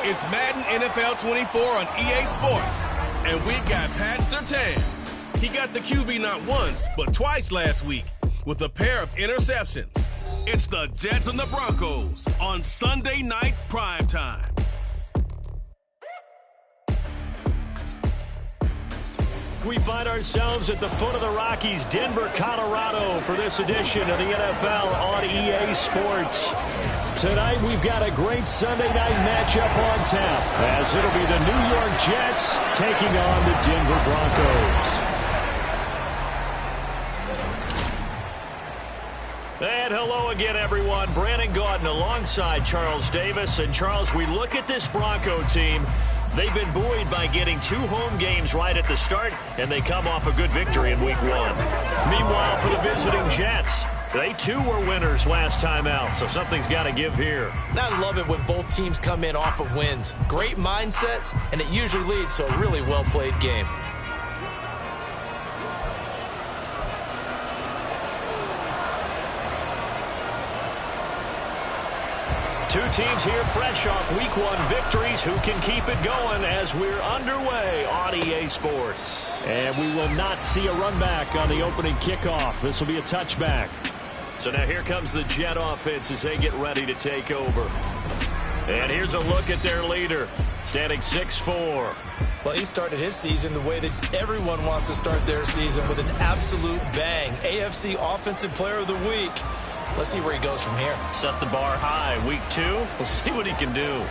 It's Madden NFL 24 on EA Sports. And we got Pat Surtain. He got the QB not once, but twice last week with a pair of interceptions. It's the Jets and the Broncos on Sunday Night Primetime. We find ourselves at the foot of the Rockies, Denver, Colorado, for this edition of the NFL on EA Sports. Tonight, we've got a great Sunday night matchup on tap, as it'll be the New York Jets taking on the Denver Broncos. And hello again, everyone. Brandon Gaudin alongside Charles Davis. And Charles, we look at this Bronco team. They've been buoyed by getting 2 home games right at the start, and they come off a good victory in Week 1. Meanwhile, for the visiting Jets, they too were winners last time out, so something's got to give here. I love it when both teams come in off of wins. Great mindsets, and it usually leads to a really well-played game. Two teams here fresh off Week 1 victories. Who can keep it going as we're underway on EA Sports? And we will not see a run back on the opening kickoff. This will be a touchback. So now here comes the Jet offense as they get ready to take over. And here's a look at their leader, standing 6'4". Well, he started his season the way that everyone wants to start their season, with an absolute bang. AFC Offensive Player of the Week. Let's see where he goes from here. Set the bar high. Week 2, we'll see what he can do.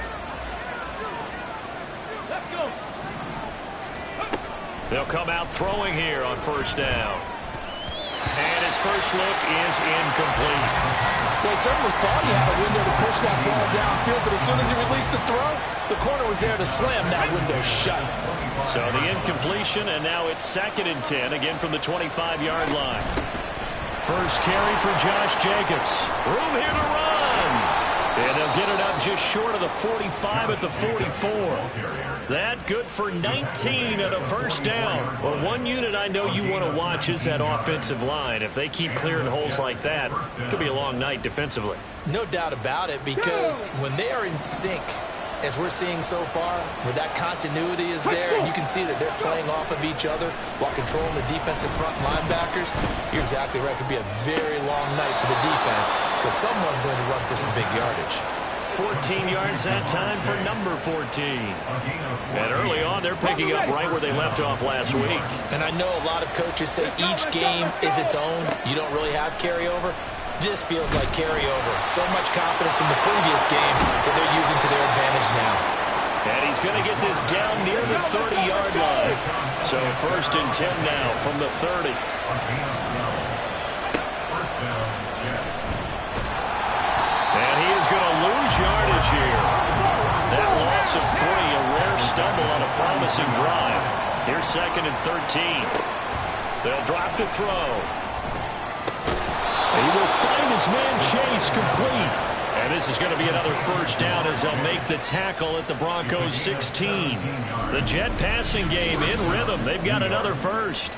They'll come out throwing here on first down. And his first look is incomplete. Well, he certainly thought he had a window to push that ball downfield, but as soon as he released the throw, the corner was there to slam that window shut. So the incompletion, and now it's 2nd and 10, again from the 25-yard line. First carry for Josh Jacobs. Room here to run. And they'll get it up just short of the 45 at the 44. That good for 19 and a first down. Well, one unit I know you want to watch is that offensive line. If they keep clearing holes like that, it could be a long night defensively. No doubt about it, because when they are in sync, as we're seeing so far, where that continuity is there, and you can see that they're playing off of each other while controlling the defensive front linebackers, you're exactly right. It could be a very long night for the defense, because someone's going to run for some big yardage. 14 yards that time for number 14. And early on, they're picking up right where they left off last week. And I know a lot of coaches say each game is its own. You don't really have carryover. This feels like carryover. So much confidence from the previous game that they're using to their advantage now. And he's going to get this down near the 30-yard line. So 1st and 10 now from the 30. And he is going to lose yardage here. That loss of 3, a rare stumble on a promising drive. Here's 2nd and 13. They'll drop the throw. He will find his man Chase complete. And this is going to be another first down as they'll make the tackle at the Broncos 16. The Jet passing game in rhythm. They've got another first.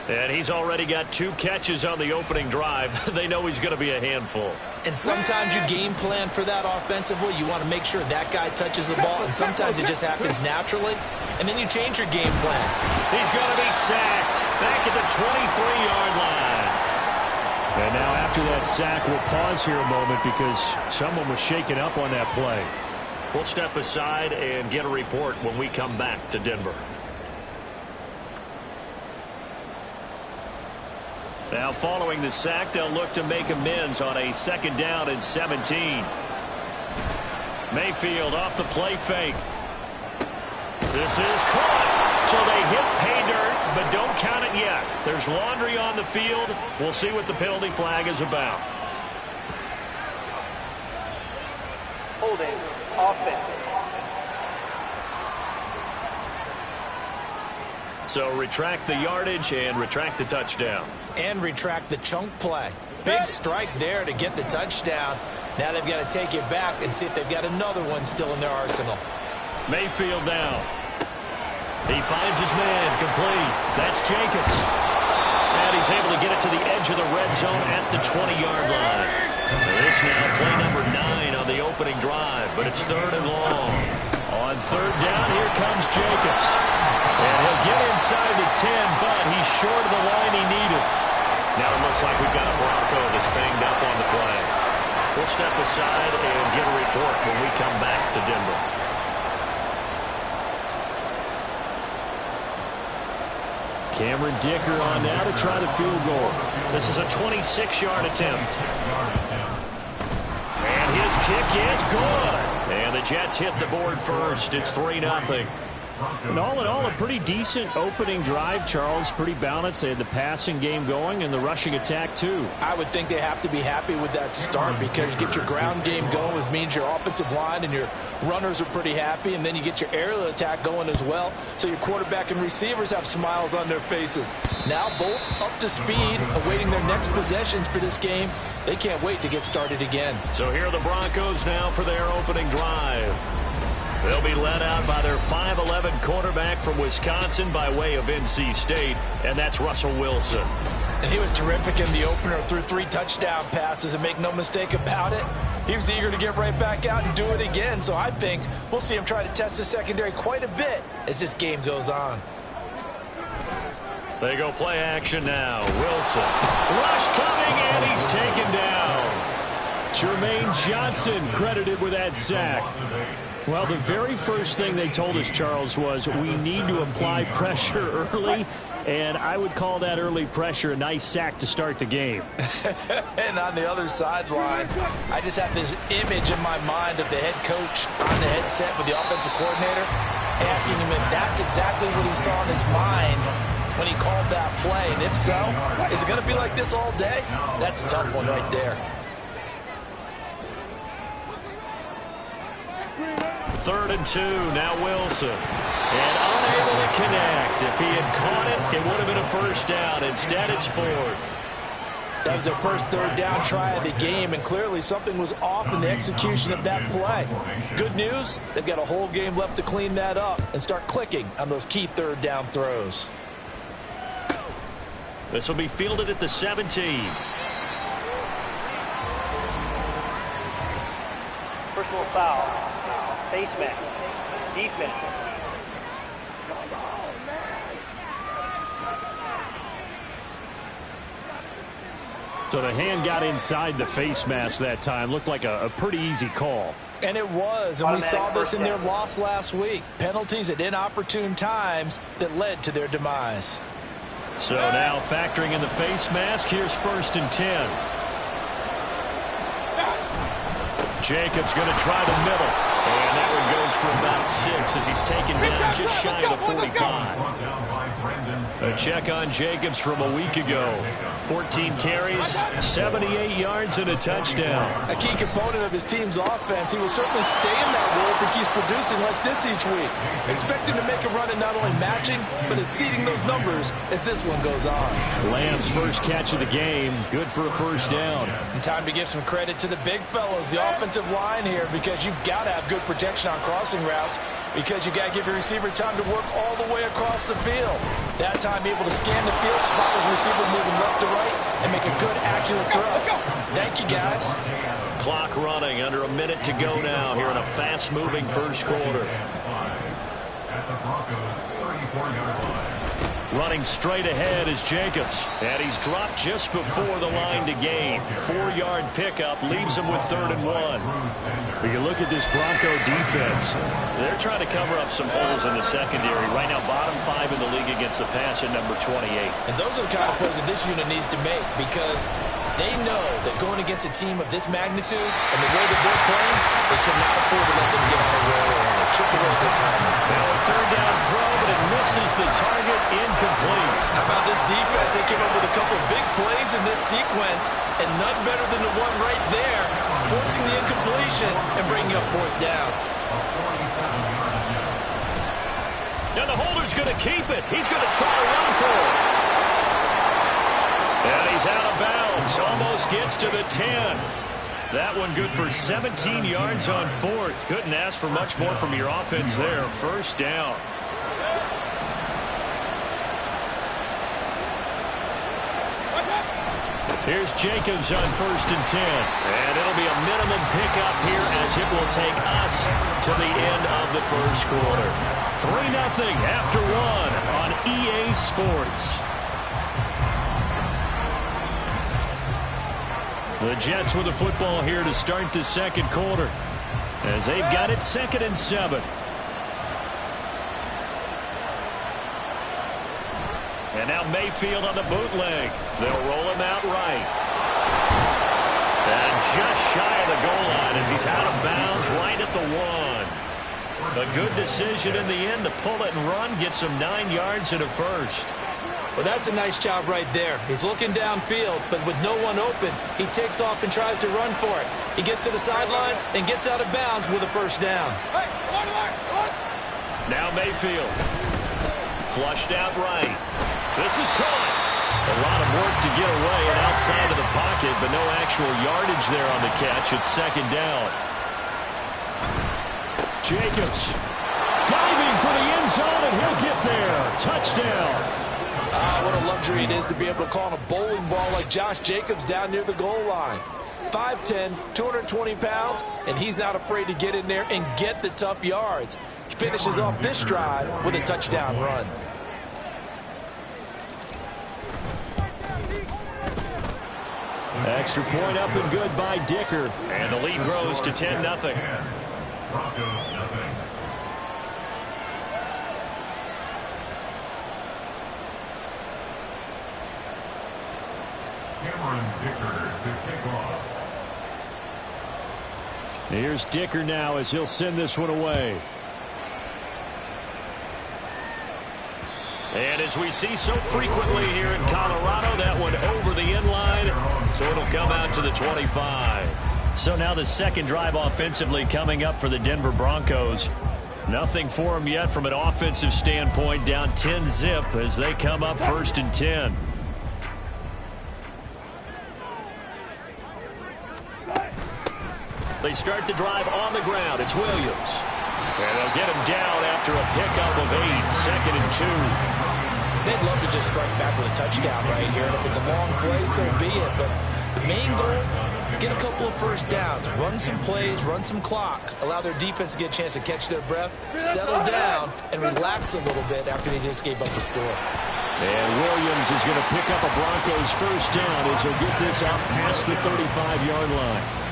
And he's already got 2 catches on the opening drive. They know he's going to be a handful. And sometimes you game plan for that offensively. You want to make sure that guy touches the ball. And sometimes it just happens naturally. And then you change your game plan. He's going to be sacked back at the 23-yard line. And now after that sack, we'll pause here a moment because someone was shaken up on that play. We'll step aside and get a report when we come back to Denver. Now following the sack, they'll look to make amends on a 2nd down and 17. Mayfield off the play fake. This is caught. So they hit pay dirt, but don't count it yet. There's laundry on the field. We'll see what the penalty flag is about. Holding offense. So retract the yardage and retract the touchdown. And retract the chunk play. Big strike there to get the touchdown. Now they've got to take it back and see if they've got another one still in their arsenal. Mayfield down. He finds his man complete. That's Jacobs. And he's able to get it to the edge of the red zone at the 20-yard line. This now play number 9 on the opening drive, but it's 3rd and long. On third down, here comes Jacobs. And he'll get inside the 10, but he's short of the line he needed. Now it looks like we've got a Bronco that's banged up on the play. We'll step aside and get a report when we come back to Denver. Cameron Dicker on now to try the field goal. This is a 26-yard attempt. And his kick is good. And the Jets hit the board first. It's 3-0. And all in all, a pretty decent opening drive, Charles. Pretty balanced. They had the passing game going and the rushing attack, too. I would think they have to be happy with that start because you get your ground game going, which means your offensive line and your runners are pretty happy, and then you get your aerial attack going as well, so your quarterback and receivers have smiles on their faces. Now both up to speed, awaiting their next possessions for this game. They can't wait to get started again. So here are the Broncos now for their opening drive. They'll be led out by their 5'11" quarterback from Wisconsin by way of NC State, and that's Russell Wilson. And he was terrific in the opener, threw 3 touchdown passes, and make no mistake about it, he was eager to get right back out and do it again. So I think we'll see him try to test the secondary quite a bit as this game goes on. They go play action now. Wilson. Rush coming, and he's taken down. Jermaine Johnson credited with that sack. Well, the very first thing they told us, Charles, was we need to apply pressure early, and I would call that early pressure a nice sack to start the game. And on the other sideline, I just have this image in my mind of the head coach on the headset with the offensive coordinator asking him if that's exactly what he saw in his mind when he called that play. And if so, is it going to be like this all day? That's a tough one right there. 3rd and 2, now Wilson. And unable to connect. If he had caught it, it would have been a first down. Instead, it's 4th. That was their first 3rd down try of the game, and clearly something was off in the execution of that play. Good news, they've got a whole game left to clean that up and start clicking on those key 3rd down throws. This will be fielded at the 17. Personal foul. Face mask. Defense. So the hand got inside the face mask that time. Looked like a pretty easy call. And it was, and we saw this in their loss last week. Penalties at inopportune times that led to their demise. So now factoring in the face mask, here's 1st and 10. Jacobs going to try the middle. And that one goes for about 6 as he's taken down just shy of the 45. A check on Jacobs from a week ago. 14 carries, 78 yards, and a touchdown. A key component of his team's offense. He will certainly stay in that role if he keeps producing like this each week. Expect him to make a run at not only matching, but exceeding those numbers as this one goes on. Lamb's first catch of the game. Good for a first down. And time to give some credit to the big fellows, the offensive line here, because you've got to have good protection on crossing routes, because you got to give your receiver time to work all the way across the field. That time able to scan the field, spot his receiver moving left to right, and make a good, accurate throw. Thank you, guys. Clock running, under a minute to go now here in a fast-moving first quarter. Running straight ahead is Jacobs. And he's dropped just before the line to gain. 4-yard pickup leaves him with 3rd and 1. When you look at this Bronco defense, they're trying to cover up some holes in the secondary. Right now, bottom 5 in the league against the pass at number 28. And those are the kind of plays that this unit needs to make, because they know that going against a team of this magnitude and the way that they're playing, they cannot afford to let them get on a roll and chip away their timing. Now a 3rd down throw, but it misses the target, incomplete. How about this defense? They came up with a couple big plays in this sequence, and none better than the one right there, forcing the incompletion and bringing up 4th down. Now the holder's going to keep it. He's going to try to run for it. And he's out of bounds. Almost gets to the 10. That one good for 17 yards on 4th. Couldn't ask for much more from your offense there. First down. Here's Jacobs on 1st and 10. And it'll be a minimum pickup here as it will take us to the end of the first quarter. 3-0 after 1 on EA Sports. The Jets with the football here to start the second quarter as they've got it 2nd and 7. And now Mayfield on the bootleg. They'll roll him out right. And just shy of the goal line as he's out of bounds right at the 1. A good decision in the end to pull it and run, get some 9 yards and a first. Well, that's a nice job right there. He's looking downfield, but with no one open, he takes off and tries to run for it. He gets to the sidelines and gets out of bounds with a first down. Now Mayfield. Flushed out right. This is caught. A lot of work to get away and outside of the pocket, but no actual yardage there on the catch. It's 2nd down. Jacobs diving for the end zone, and he'll get there. Touchdown. What a luxury it is to be able to call on a bowling ball like Josh Jacobs down near the goal line. 5'10", 220 pounds, and he's not afraid to get in there and get the tough yards. He finishes off this drive with a touchdown run. Extra point up and good by Dicker. And the lead grows to 10-0. Broncos nothing. Dicker to kick off. Here's Dicker now as he'll send this one away. And as we see so frequently here in Colorado, that one over the end line, so it'll come out to the 25. So now the second drive offensively coming up for the Denver Broncos. Nothing for them yet from an offensive standpoint, down 10-zip as they come up 1st and 10. They start the drive on the ground. It's Williams. And they'll get him down after a pickup of 8, 2nd and 2. They'd love to just strike back with a touchdown right here, and if it's a long play, so be it. But the main goal, get a couple of first downs, run some plays, run some clock, allow their defense to get a chance to catch their breath, settle down, and relax a little bit after they just gave up a score. And Williams is going to pick up a Broncos first down as he'll get this out past the 35-yard line.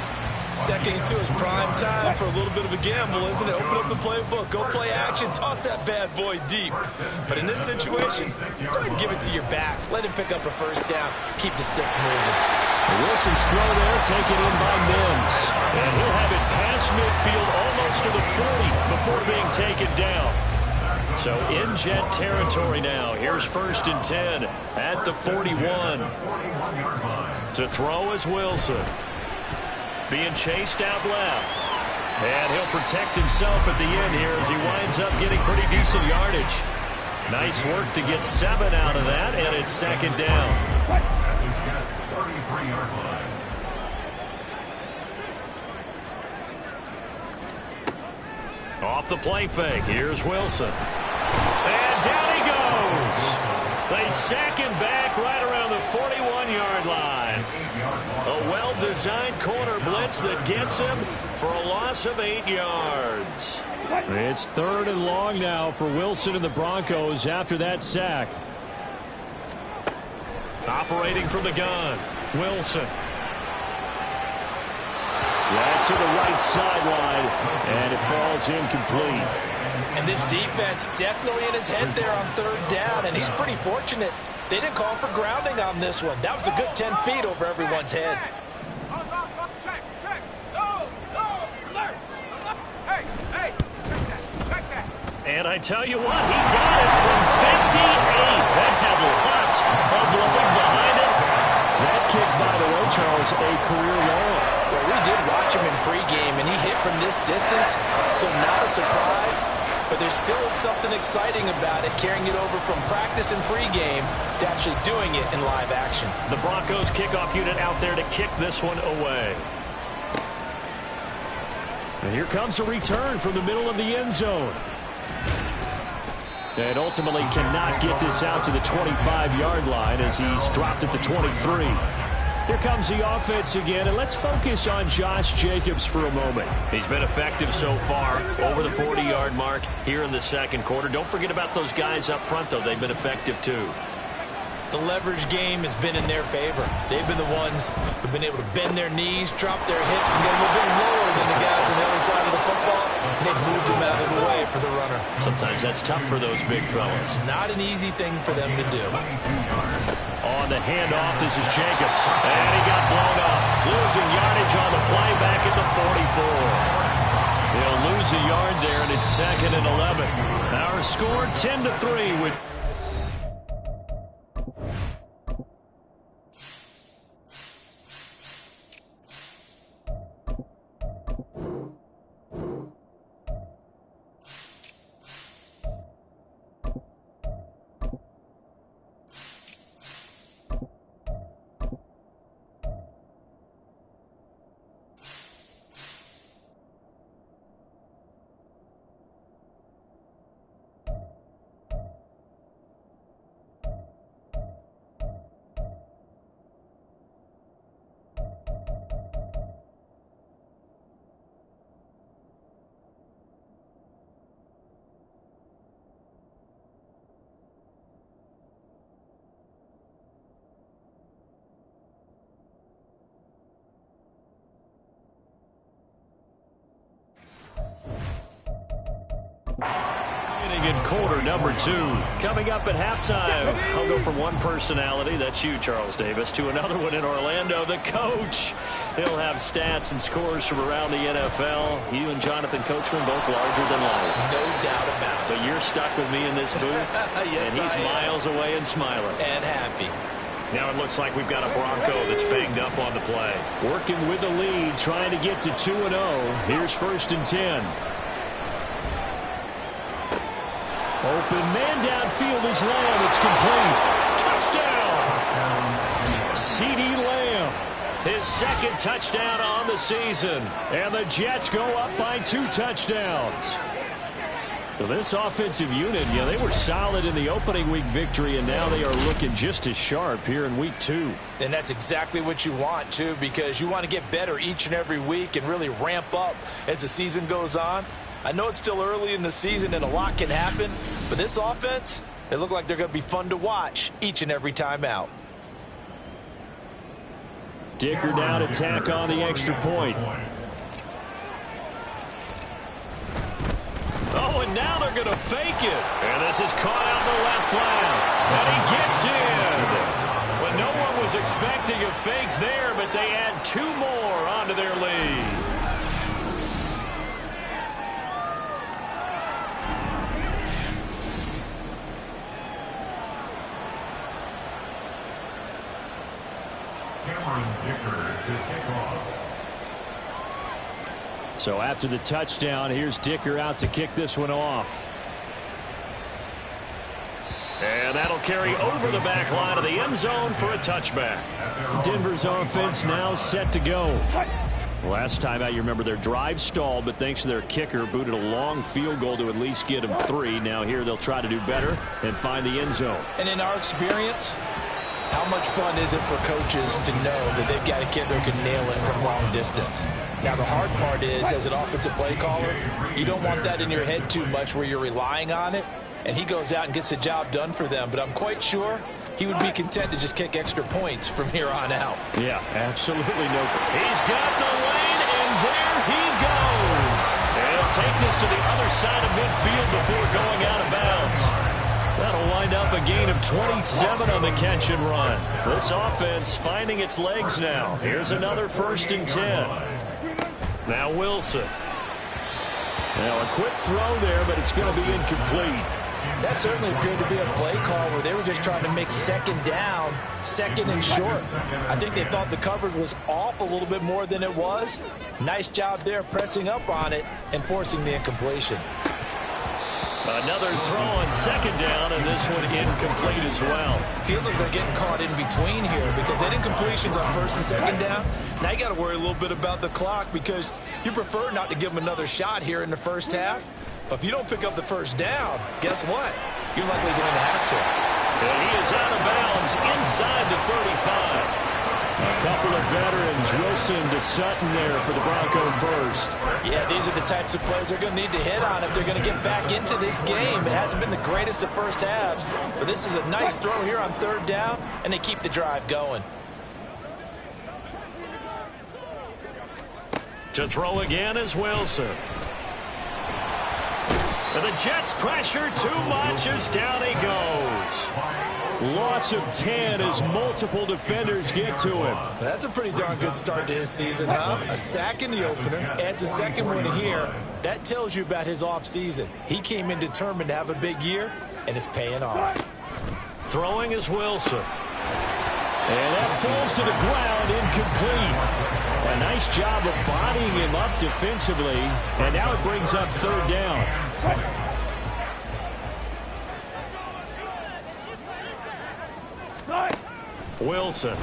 2nd and 2 is prime time for a little bit of a gamble, isn't it? Open up the playbook, go play action, toss that bad boy deep. But in this situation, go ahead and give it to your back. Let him pick up a first down. Keep the sticks moving. Wilson's throw there taken in by Mims. And he'll have it past midfield almost to the 40 before being taken down. So in Jet territory now. Here's 1st and 10 at the 41. To throw is Wilson. Being chased out left. And he'll protect himself at the end here as he winds up getting pretty decent yardage. Nice work to get 7 out of that, and it's 2nd down. At the Jets' 33-yard line. Off the play fake, here's Wilson. And down he goes. They sack him back right around the 41-yard line. A well-designed corner blitz that gets him for a loss of 8 yards. It's 3rd and long now for Wilson and the Broncos after that sack. Operating from the gun, Wilson. That's to the right sideline, and it falls incomplete. And this defense definitely in his head there on 3rd down, and he's pretty fortunate. They didn't call for grounding on this one. That was a good 10 feet over everyone's head. And I tell you what, he got it from 58. That had lots of load behind it. That kick, by the way, Charles, a career long. Well, we did watch him in pregame, and he hit from this distance, so not a surprise. But there still is something exciting about it, carrying it over from practice and pregame to actually doing it in live action. The Broncos kickoff unit out there to kick this one away. And here comes a return from the middle of the end zone. And ultimately cannot get this out to the 25-yard line as he's dropped at the 23. Here comes the offense again, and let's focus on Josh Jacobs for a moment. He's been effective so far, over the 40-yard mark here in the second quarter. Don't forget about those guys up front, though. They've been effective, too. The leverage game has been in their favor. They've been the ones who've been able to bend their knees, drop their hips, and get a little bit lower than the guys on the other side of the football, and they've moved them out of the way for the runner. Sometimes that's tough for those big fellas. Not an easy thing for them to do. On the handoff, this is Jacobs. And he got blown up. Losing yardage on the play back at the 44. They'll lose a yard there, and it's 2nd and 11. Our score 10-3 with... In quarter number 2. Coming up at halftime, I'll go from one personality, that's you, Charles Davis, to another one in Orlando, the coach. He'll have stats and scores from around the NFL. You and Jonathan Coachman both larger than life. No doubt about it. But you're stuck with me in this booth, yes, and he's miles away and smiling. And happy. Now it looks like we've got a Bronco that's banged up on the play. Working with the lead, trying to get to 2-0. Here's 1st and 10. Open man downfield is Lamb. It's complete. Touchdown! CeeDee Lamb. His 2nd touchdown on the season. And the Jets go up by 2 touchdowns. So this offensive unit, they were solid in the opening week victory, and now they are looking just as sharp here in week 2. And that's exactly what you want, too, because you want to get better each and every week and really ramp up as the season goes on. I know it's still early in the season and a lot can happen, but this offense, they look like they're going to be fun to watch each and every time out. Dicker down to tack on the extra point. Oh, and now they're going to fake it. And this is caught out in the left flank. And he gets in. But no one was expecting a fake there, but they add 2 more onto their lead. So after the touchdown, here's Dicker out to kick this one off. And that'll carry over the back line of the end zone for a touchback. Denver's offense now set to go. Last time out, you remember their drive stalled, but thanks to their kicker, booted a long field goal to at least get them 3. Now here they'll try to do better and find the end zone. And in our experience, how much fun is it for coaches to know that they've got a kid who can nail it from long distance? Now, the hard part is, as an offensive play caller, you don't want that in your head too much where you're relying on it, and he goes out and gets the job done for them. But I'm quite sure he would be content to just kick extra points from here on out. Yeah, absolutely no. He's got the lane, and there he goes. And he'll take this to the other side of midfield before going out of bounds. That'll wind up a gain of 27 on the catch and run. This offense finding its legs now. Here's another 1st and 10. Now Wilson. Now a quick throw there, but it's going to be incomplete. That certainly appeared to be a play call where they were just trying to make 2nd down, 2nd and short. I think they thought the coverage was off a little bit more than it was. Nice job there pressing up on it and forcing the incompletion. Another throw on 2nd down, and this one incomplete as well. Feels like they're getting caught in between here because that incompletion's on 1st and 2nd down. Now you got to worry a little bit about the clock because you prefer not to give them another shot here in the first half. But if you don't pick up the 1st down, guess what? You're likely going to have to. And he is out of bounds inside the 35. A couple of veterans, Wilson to Sutton there for the Bronco first. Yeah, these are the types of plays they're going to need to hit on if they're going to get back into this game. It hasn't been the greatest of first halves, but this is a nice throw here on third down, and they keep the drive going. To throw again is Wilson. And the Jets pressure too much as down he goes. Loss of 10 as multiple defenders get to him. That's a pretty darn good start to his season, huh? A sack in the opener, adds a second one here. That tells you about his offseason. He came in determined to have a big year, and it's paying off. Throwing is Wilson. And that falls to the ground, incomplete. A nice job of bodying him up defensively, and now it brings up third down. Wilson.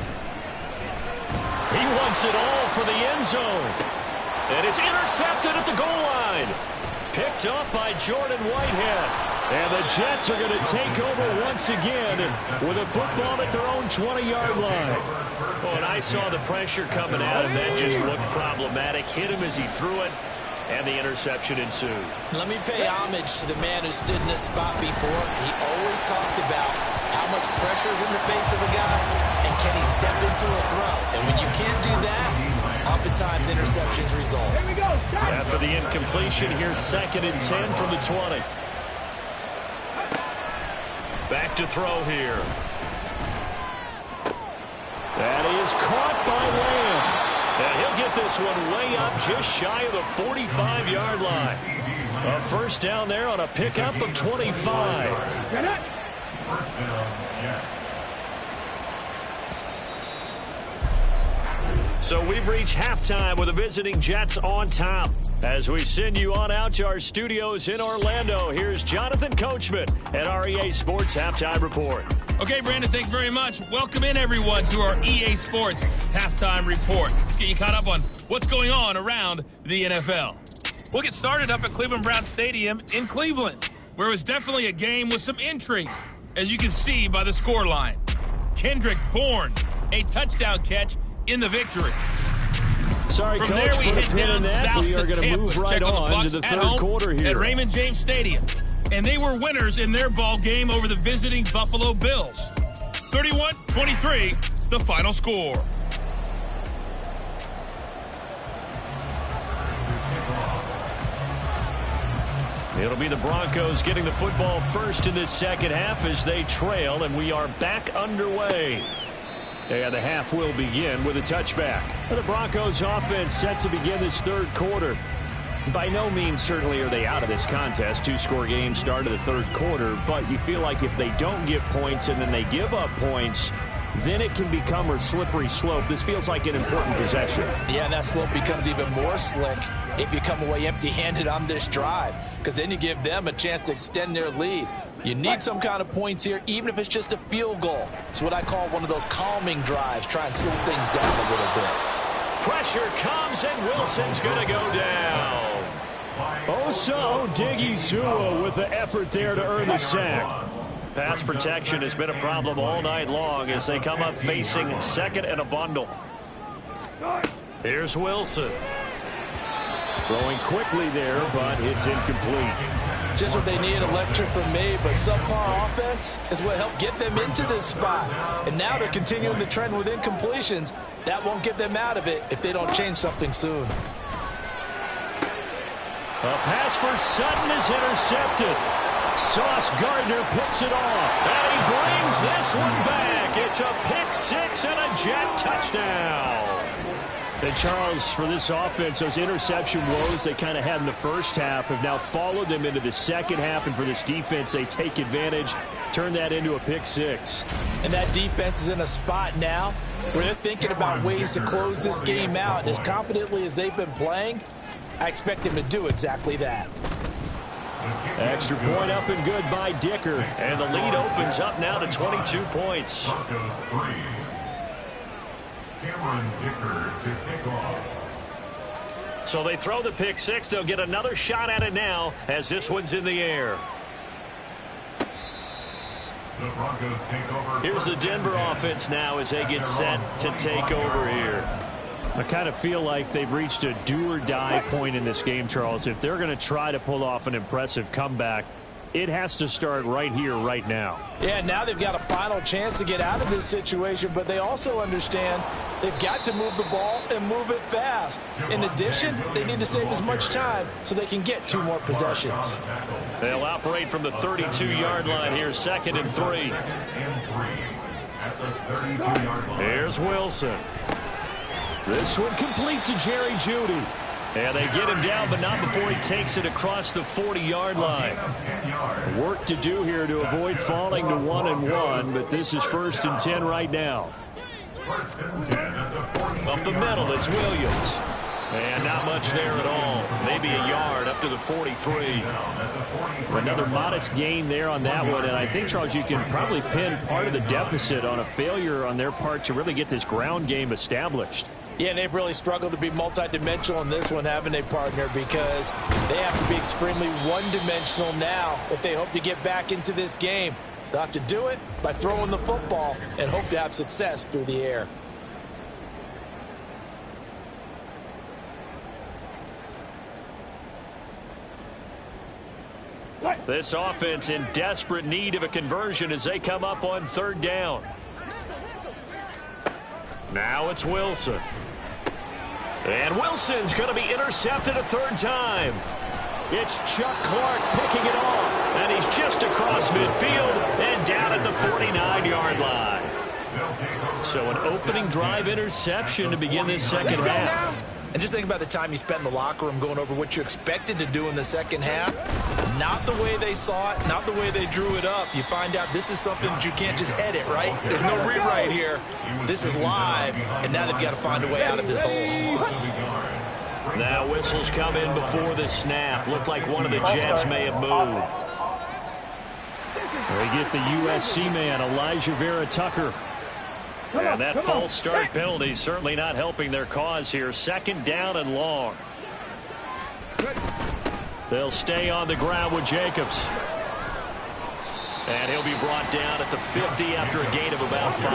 He wants it all for the end zone. And it's intercepted at the goal line. Picked up by Jordan Whitehead. And the Jets are going to take over once again with a football at their own 20-yard line. Oh, and I saw the pressure coming at him. That just looked problematic. Hit him as he threw it, and the interception ensued. Let me pay homage to the man who stood in this spot before. He always talked about how much pressure is in the face of a guy, and can he step into a throw. And when you can't do that, oftentimes interceptions result. After the incompletion, here's 2nd and 10 from the 20. Back to throw here. That is caught by Lamb. And he'll get this one way up just shy of the 45-yard line. A first down there on a pickup of 25. First down, Jets. So we've reached halftime with the visiting Jets on top. As we send you on out to our studios in Orlando, here's Jonathan Coachman at our EA Sports Halftime Report. Okay, Brandon, thanks very much. Welcome in, everyone, to our EA Sports Halftime Report. Let's get you caught up on what's going on around the NFL. We'll get started up at Cleveland Browns Stadium in Cleveland, where it was definitely a game with some intrigue, as you can see by the scoreline. Kendrick Bourne, a touchdown catch in the victory. Sorry, From Coach, there we head down south we are to going to Tampa move to right check on the on Bucs to the at third home quarter here. at Raymond James Stadium. And they were winners in their ball game over the visiting Buffalo Bills. 31-23, the final score. It'll be the Broncos getting the football first in this second half as they trail, and we are back underway. And the half will begin with a touchback. The Broncos offense set to begin this third quarter. By no means certainly are they out of this contest. Two-score game start of the third quarter, but you feel like if they don't get points and then they give up points, then it can become a slippery slope. This feels like an important possession. Yeah, and that slope becomes even more slick if you come away empty-handed on this drive, because then you give them a chance to extend their lead. You need some kind of points here, even if it's just a field goal. It's what I call one of those calming drives, try and slow things down a little bit. Pressure comes, and Wilson's going to go down. Osa Odighizuwa with the effort there to earn the sack. Pass protection has been a problem all night long as they come up facing 2nd and a bundle. Here's Wilson. Throwing quickly there, but it's incomplete. Just what they need, a lecture from me, but subpar offense is what helped get them into this spot. And now they're continuing the trend with incompletions. That won't get them out of it if they don't change something soon. A pass for Sutton is intercepted. Sauce Gardner picks it off. And he brings this one back. It's a pick six and a Jet touchdown. And Charles, for this offense, those interception woes they kind of had in the first half have now followed them into the second half. And for this defense, they take advantage, turn that into a pick six. And that defense is in a spot now where they're thinking about ways to close this game out. And as confidently as they've been playing, I expect them to do exactly that. Extra point up and good by Dicker. And the lead opens up now to 22 points. Broncos 3. Cameron Dicker to kick off. So they throw the pick six. They'll get another shot at it now as this one's in the air. The Broncos take over. Here's the Denver offense now as they get set to take over here. I kind of feel like they've reached a do-or-die point in this game, Charles. If they're going to try to pull off an impressive comeback, it has to start right here, right now. Yeah, now they've got a final chance to get out of this situation, but they also understand they've got to move the ball and move it fast. In addition, they need to save as much time so they can get 2 more possessions. They'll operate from the 32-yard line here, 2nd and 3. Here's Wilson. This one complete to Jerry Jeudy. And they get him down, but not before he takes it across the 40-yard line. Work to do here to avoid falling to 1-1, but this is 1st and 10 right now. Up the middle, it's Williams. And not much there at all. Maybe a yard up to the 43. Another modest gain there on that one, and I think, Charles, you can probably pin part of the deficit on a failure on their part to really get this ground game established. Yeah, and they've really struggled to be multidimensional in this one, haven't they, partner? Because they have to be extremely one-dimensional now if they hope to get back into this game. They'll have to do it by throwing the football and hope to have success through the air. This offense in desperate need of a conversion as they come up on 3rd down. Now it's Wilson. And Wilson's going to be intercepted a 3rd time. It's Chuck Clark picking it off. And he's just across midfield and down at the 49-yard line. So an opening drive interception to begin this 2nd half. And just think about the time you spent in the locker room going over what you expected to do in the 2nd half. Not the way they saw it, not the way they drew it up. You find out this is something that you can't just edit, right? There's no rewrite here. This is live, and now they've got to find a way out of this hole. Now whistles come in before the snap. Looked like one of the Jets may have moved. They get the USC man, Elijah Vera Tucker. And that false start penalty certainly not helping their cause here. 2nd down and long. They'll stay on the ground with Jacobs. And he'll be brought down at the 50 after a gain of about 5.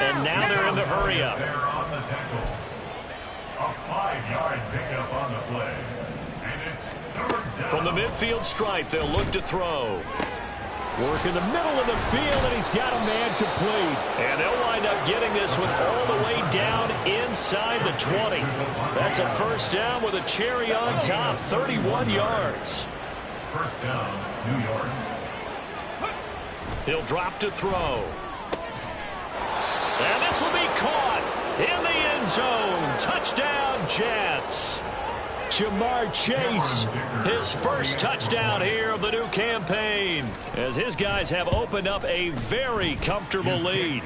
And now they're in the hurry-up. A 5-yard pickup on the play. And it's 3rd down. From the midfield stripe, they'll look to throw. Work in the middle of the field, and he's got a man complete. And they'll wind up getting this one all the way down inside the 20. That's a 1st down with a cherry on top, 31 yards. 1st down, New York. He'll drop to throw. And this will be caught in the end zone. Touchdown, Jets. Jamar Chase, his 1st touchdown here of the new campaign, as his guys have opened up a very comfortable lead.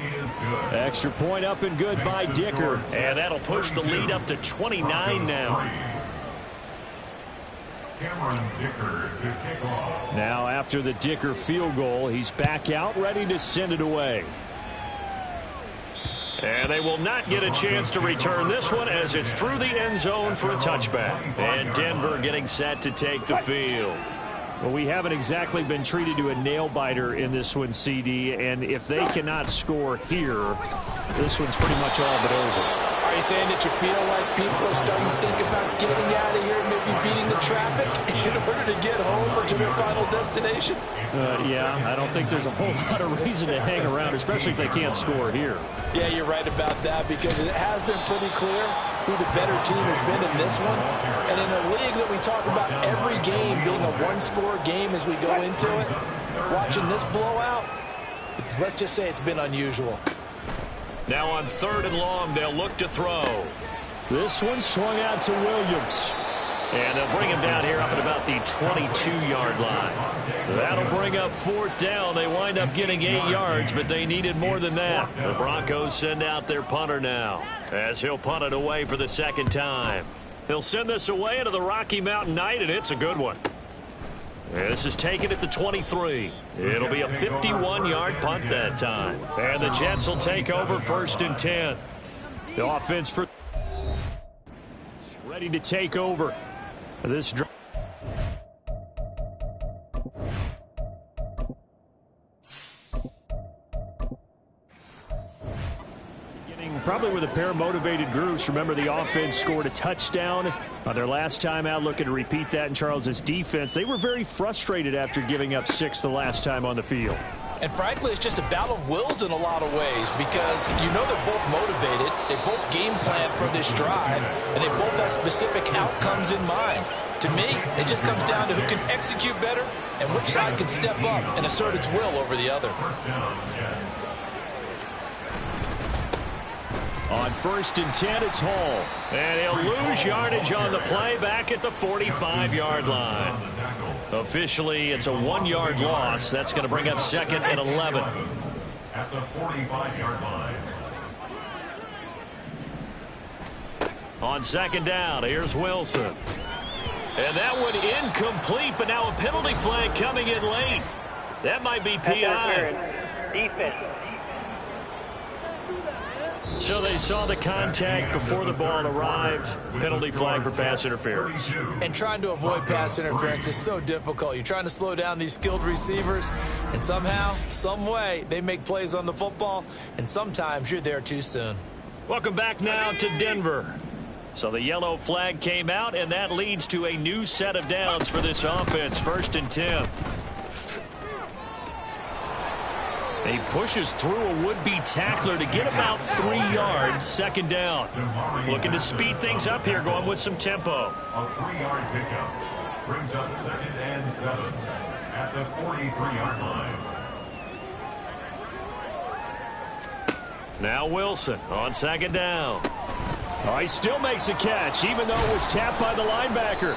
Extra point up and good by Dicker. And that'll push the lead up to 29 now. Now after the Dicker field goal, he's back out ready to send it away. And they will not get a chance to return this one as it's through the end zone for a touchback. And Denver getting set to take the field. Well, we haven't exactly been treated to a nail-biter in this one, CD, and if they cannot score here, this one's pretty much all but over. Are you saying that you feel like people are starting to think about getting out of here and maybe beating the traffic in order to get home or to their final destination? Yeah, I don't think there's a whole lot of reason to hang around, especially if they can't score here. Yeah, you're right about that, because it has been pretty clear who the better team has been in this one. And in a league that we talk about every game being a one-score game as we go into it, watching this blowout, let's just say it's been unusual. Now on 3rd and long, they'll look to throw. This one swung out to Williams. And they'll bring him down here up at about the 22-yard line. That'll bring up 4th down. They wind up getting 8 yards, but they needed more than that. The Broncos send out their punter now, as he'll punt it away for the 2nd time. He'll send this away into the Rocky Mountain night, and it's a good one. This is taken at the 23. It'll be a 51-yard punt that time. And the Jets will take over 1st and 10. The offense for ready to take over this drive. Probably with a pair of motivated groups. Remember, the offense scored a touchdown their last time out. Looking to repeat that in Charles's defense. They were very frustrated after giving up 6 the last time on the field. And frankly, it's just a battle of wills in a lot of ways because you know they're both motivated. They both game plan for this drive, and they both have specific outcomes in mind. To me, it just comes down to who can execute better and which side can step up and assert its will over the other. On 1st and 10, it's Hall. And he'll lose yardage on the play back at the 45-yard line. Officially, it's a 1-yard loss. That's going to bring up 2nd and 11. At the 45-yard line. On 2nd down, here's Wilson. And that one incomplete, but now a penalty flag coming in late. That might be PI. Defense. So they saw the contact before the ball arrived. Penalty flag for pass interference. And trying to avoid pass interference is so difficult. You're trying to slow down these skilled receivers, and somehow, some way, they make plays on the football, and sometimes you're there too soon. Welcome back now to Denver. So the yellow flag came out, and that leads to a new set of downs for this offense. 1st and 10. He pushes through a would-be tackler to get about 3 yards. 2nd down. Looking to speed things up here, going with some tempo. A 3-yard pickup brings up 2nd and 7 at the 43-yard line. Now Wilson on 2nd down. Oh, he still makes a catch, even though it was tapped by the linebacker.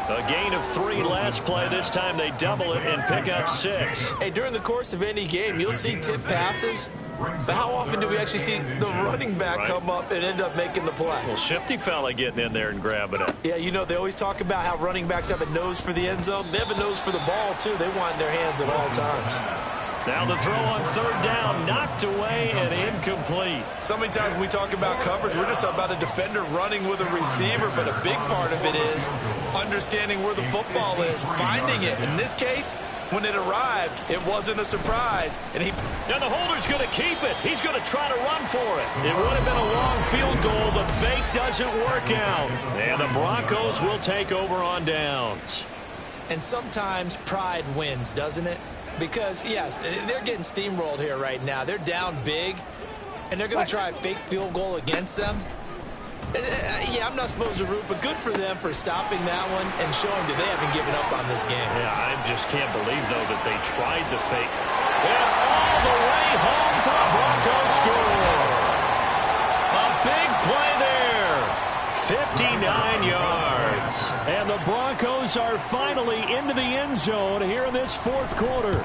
A gain of 3 last play. This time they double it and pick up 6. Hey, during the course of any game, you'll see tip passes, but how often do we actually see the running back come up and end up making the play? Well, shifty fella getting in there and grabbing it. Yeah, you know, they always talk about how running backs have a nose for the end zone. They have a nose for the ball, too. They want in their hands at all times. Now the throw on 3rd down, knocked away and incomplete. So many times when we talk about coverage, we're just about a defender running with a receiver, but a big part of it is understanding where the football is, finding it. In this case, when it arrived, it wasn't a surprise. And now the holder's going to keep it. He's going to try to run for it. It would have been a long field goal. The fake doesn't work out. And the Broncos will take over on downs. And sometimes pride wins, doesn't it? Because, yes, they're getting steamrolled here right now. They're down big, and they're going to try a fake field goal against them. Yeah, I'm not supposed to root, but good for them for stopping that one and showing that they haven't given up on this game. Yeah, I just can't believe, though, that they tried the fake. And all the way home for a Broncos score. A big play there. 59 yards. And the Broncos are finally into the end zone here in this 4th quarter.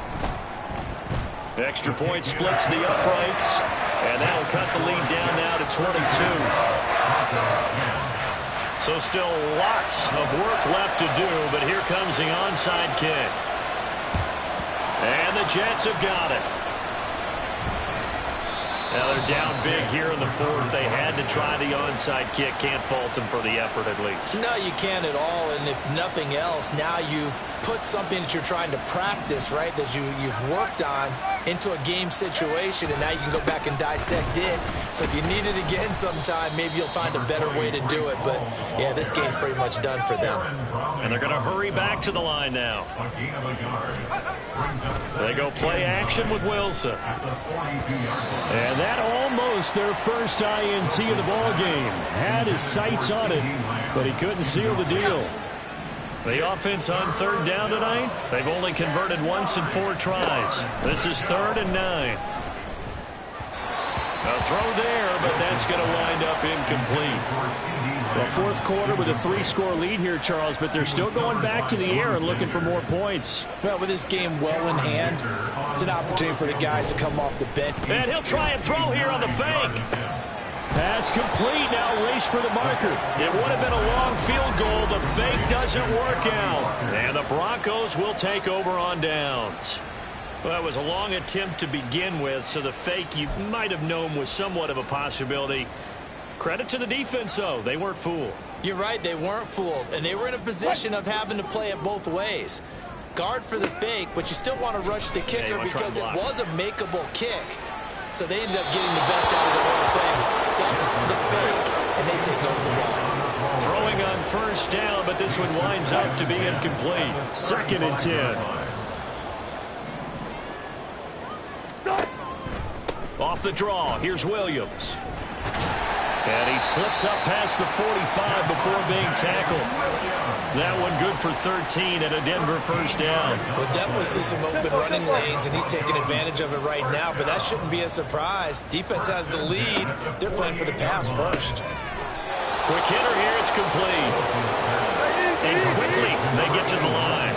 Extra point splits the uprights, and that'll cut the lead down now to 22. So still lots of work left to do, but here comes the onside kick. And the Jets have got it. Now they're down big here in the 4th. They had to try the onside kick. Can't fault them for the effort at least. No, you can't at all. And if nothing else, now you've put something that you're trying to practice, right, that you've worked on into a game situation, and now you can go back and dissect it. So if you need it again sometime, maybe you'll find a better way to do it. But, yeah, this game's pretty much done for them. And they're going to hurry back to the line now. They go play action with Wilson. And that almost their first INT of the ball game. Had his sights on it, but he couldn't seal the deal. The offense on 3rd down tonight, they've only converted once in 4 tries. This is 3rd and 9. A throw there, but that's going to wind up incomplete. Well, 4th quarter with a 3-score lead here, Charles, but they're still going back to the air and looking for more points. Well, with this game well in hand, it's an opportunity for the guys to come off the bench. And he'll try and throw here on the fake. Pass complete. Now race for the marker. It would have been a long field goal. The fake doesn't work out. And the Broncos will take over on downs. Well, that was a long attempt to begin with, so the fake you might have known was somewhat of a possibility. Credit to the defense, though. They weren't fooled. You're right. They weren't fooled. And they were in a position of having to play it both ways. Guard for the fake, but you still want to rush the kicker because it was a makeable kick. So they ended up getting the best out of the whole thing. but this one winds up to be incomplete. 2nd and 10. Off the draw, here's Williams. And he slips up past the 45 before being tackled. That one good for 13 and a Denver first down. We'll definitely see some open running lanes, and he's taking advantage of it right now, but that shouldn't be a surprise. Defense has the lead. They're playing for the pass first. Quick hitter here, it's complete. And quickly, they get to the line.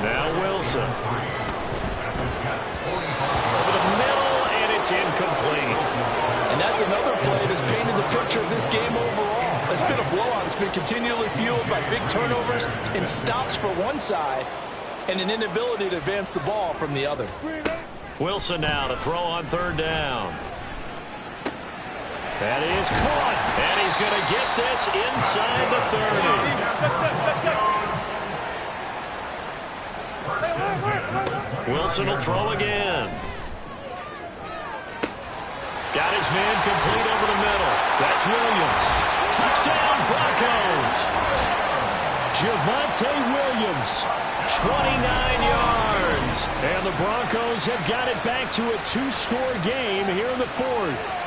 Now Wilson. Over the middle, and it's incomplete. And that's another play that's painted the picture of this game overall. It's been a blowout. It's been continually fueled by big turnovers and stops for one side and an inability to advance the ball from the other. Wilson now to throw on 3rd down. That is caught, and he's going to get this inside the 30. Wilson will throw again. Got his man complete over the middle. That's Williams. Touchdown, Broncos. Javonte Williams, 29 yards. And the Broncos have got it back to a 2-score game here in the 4th.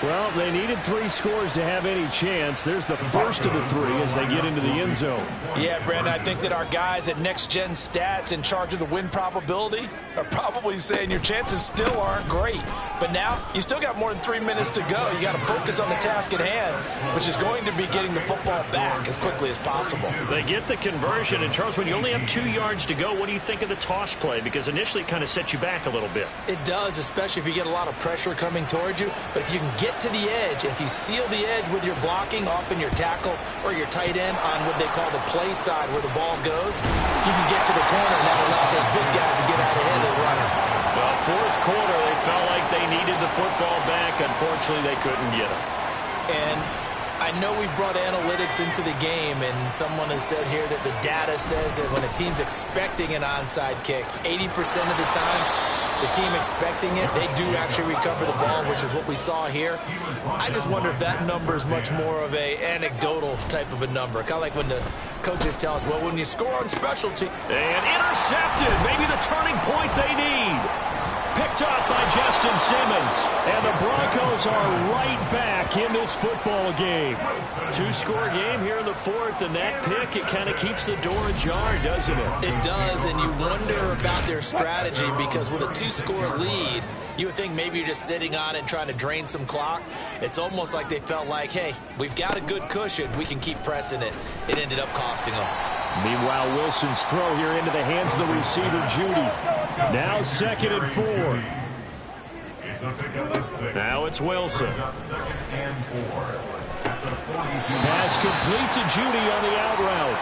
Well, they needed 3 scores to have any chance. There's the first of the 3 as they get into the end zone. Yeah, Brandon, I think that our guys at Next Gen Stats in charge of the win probability are probably saying your chances still aren't great. But now, you still got more than 3 minutes to go. You got to focus on the task at hand, which is going to be getting the football back as quickly as possible. They get the conversion. And, Charles, when you only have 2 yards to go, what do you think of the toss play? Because initially it kind of sets you back a little bit. It does, especially if you get a lot of pressure coming towards you. But if you can get to the edge, if you seal the edge with your blocking, often your tackle or your tight end on what they call the play side where the ball goes, you can get to the corner, and that allows those big guys to get out ahead of the runner. Well, 4th quarter, they felt like they needed the football back. Unfortunately, they couldn't get it. And I know we brought analytics into the game, and someone has said here that the data says that when a team's expecting an onside kick, 80% of the time, the team expecting it, they do actually recover the ball, which is what we saw here. I just wonder if that number is much more of a anecdotal type of a number. Kind of like when the coaches tell us, well, when you score on specialty. And intercepted, maybe the turning point they need. Picked up by Justin Simmons. And the Broncos are right back in this football game. 2-score game here in the 4th, and that pick, it kind of keeps the door ajar, doesn't it? It does, and you wonder about their strategy because with a 2-score lead, you would think maybe you're just sitting on it and trying to drain some clock. It's almost like they felt like, hey, we've got a good cushion. We can keep pressing it. It ended up costing them. Meanwhile, Wilson's throw here into the hands of the receiver, Judy. Now 2nd and 4. Now it's Wilson. Pass complete to Judy on the out route.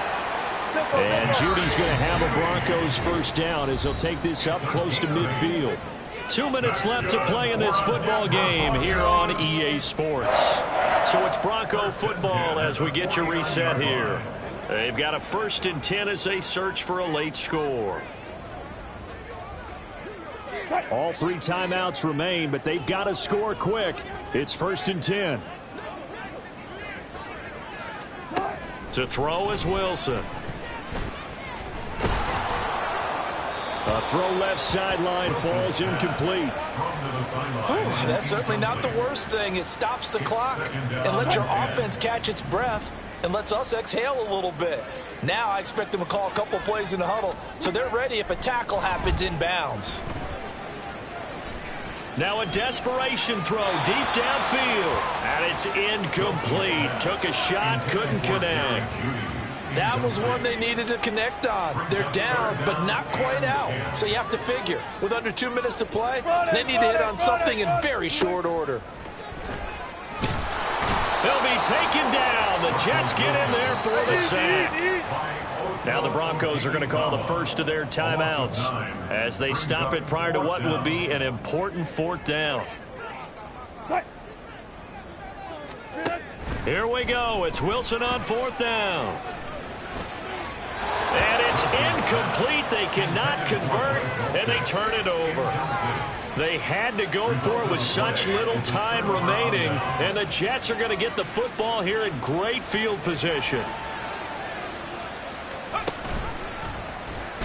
And Judy's going to have a Broncos first down as he'll take this up close to midfield. 2 minutes left to play in this football game here on EA Sports. So it's Bronco football as we get you reset here. They've got a 1st and 10 as they search for a late score. All 3 timeouts remain, but they've got to score quick. It's 1st and 10. To throw is Wilson. A throw left sideline falls incomplete. That's certainly not the worst thing. It stops the clock and lets your offense catch its breath and lets us exhale a little bit. Now I expect them to call a couple plays in the huddle so they're ready if a tackle happens inbounds. Now a desperation throw deep downfield. And it's incomplete. Took a shot, couldn't connect. That was one they needed to connect on. They're down, but not quite out. So you have to figure, with under 2 minutes to play, they need to hit on something in very short order. They'll be taken down. The Jets get in there for the sack. Now the Broncos are going to call the first of their timeouts as they stop it prior to what will be an important 4th down. Here we go. It's Wilson on 4th down. And it's incomplete. They cannot convert, and they turn it over. They had to go for it with such little time remaining, and the Jets are going to get the football here in great field position.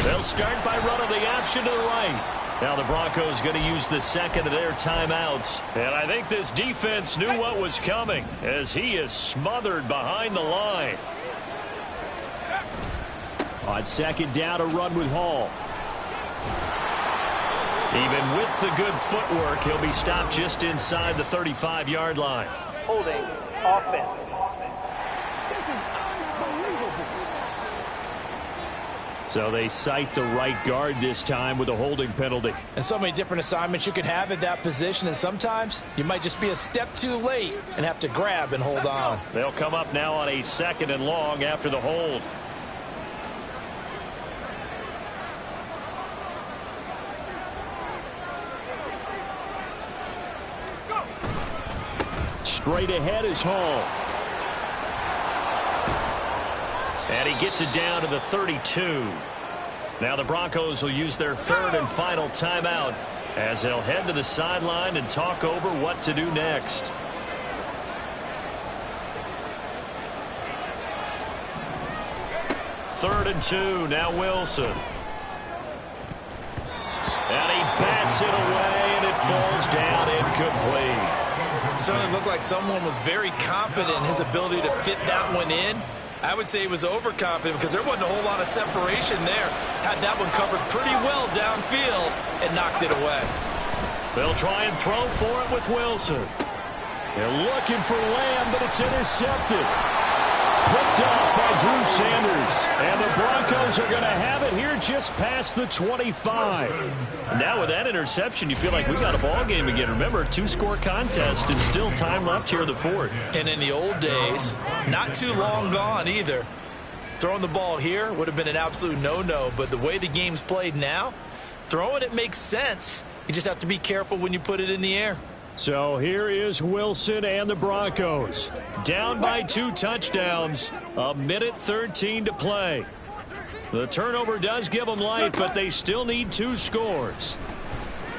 They'll start by running the option to the right. Now the Broncos going to use the second of their timeouts. And I think this defense knew what was coming as he is smothered behind the line. On second down, a run with Hall. Even with the good footwork, he'll be stopped just inside the 35-yard line. Holding offense. So they cite the right guard this time with a holding penalty. And so many different assignments you can have at that position, and sometimes you might just be a step too late and have to grab and hold on. They'll come up now on a 2nd and long after the hold. Straight ahead is Hall. And he gets it down to the 32. Now the Broncos will use their 3rd and final timeout as they'll head to the sideline and talk over what to do next. Third and 2. Now Wilson. And he bats it away, and it falls down incomplete. It certainly looked like someone was very confident in his ability to fit that one in. I would say he was overconfident because there wasn't a whole lot of separation there. Had that one covered pretty well downfield and knocked it away. They'll try and throw for it with Wilson. They're looking for Lamb, but it's intercepted. Picked off by Drew Sanders. And the Broncos are going to have it here just past the 25. Now with that interception, you feel like we got a ball game again. Remember, 2-score contest and still time left here in the 4th. And in the old days, not too long gone either. Throwing the ball here would have been an absolute no-no. But the way the game's played now, throwing it makes sense. You just have to be careful when you put it in the air. So here is Wilson and the Broncos. Down by 2 touchdowns. 1:13 to play. The turnover does give them life, but they still need 2 scores.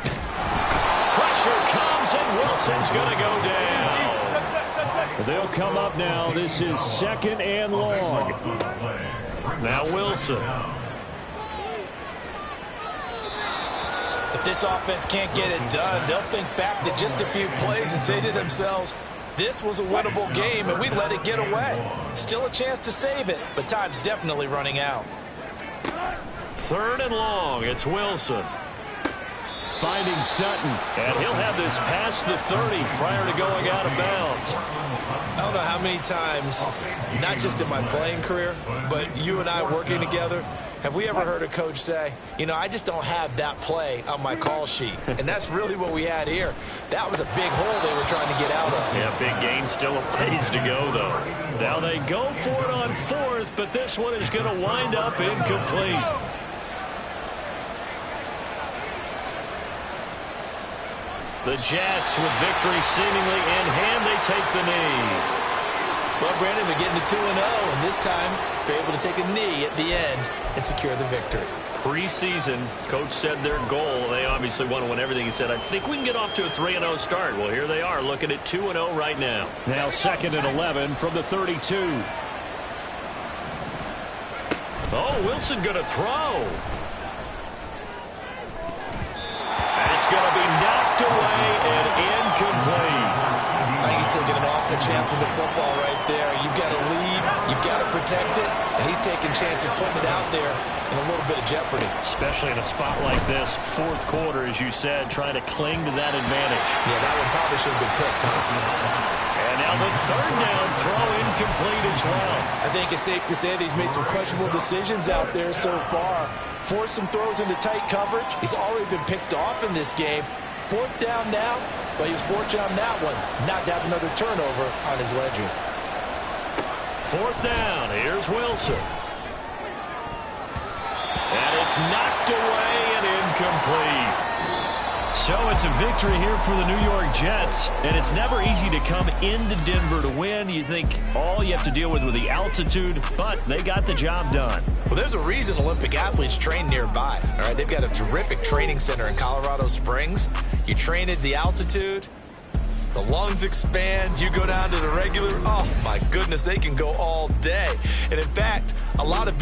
Pressure comes, and Wilson's going to go down. They'll come up now. This is 2nd and long. Now Wilson. If this offense can't get it done, they'll think back to just a few plays and say to themselves, this was a winnable game, and we let it get away. Still a chance to save it, but time's definitely running out. 3rd and long. It's Wilson. Finding Sutton. And he'll have this past the 30 prior to going out of bounds. I don't know how many times, not just in my playing career, but you and I working together, have we ever heard a coach say, you know, I just don't have that play on my call sheet. And that's really what we had here. That was a big hole they were trying to get out of. Yeah, big gain, still a ways to go, though. Now they go for it on 4th, but this one is going to wind up incomplete. The Jets, with victory seemingly in hand, they take the knee. Well, Brandon, they're getting to 2-0, and this time they're able to take a knee at the end and secure the victory. Preseason, coach said their goal, they obviously want to win everything. He said, I think we can get off to a 3-0 start. Well, here they are, looking at 2-0 right now. Now 2nd and 11 from the 32. Oh, Wilson going to throw. And it's going to be knocked away and incomplete. I think he's taking an awful chance with the football right there. You've got to lead, you've got to protect it, and he's taking chances putting it out there in a little bit of jeopardy. Especially in a spot like this, 4th quarter, as you said, trying to cling to that advantage. Yeah, that one probably should have been picked, huh? And now the 3rd down throw incomplete as well. I think it's safe to say that he's made some questionable decisions out there so far. Forced some throws into tight coverage. He's already been picked off in this game. 4th down now, but he was fortunate on that one not to have another turnover on his ledger. 4th down, here's Wilson. And it's knocked away and incomplete. So it's a victory here for the New York Jets, and it's never easy to come into Denver to win. You think all you have to deal with the altitude, but they got the job done. Well, there's a reason Olympic athletes train nearby. All right, they've got a terrific training center in Colorado Springs. You train at the altitude, the lungs expand, you go down to the regular. Oh, my goodness, they can go all day. And in fact, a lot of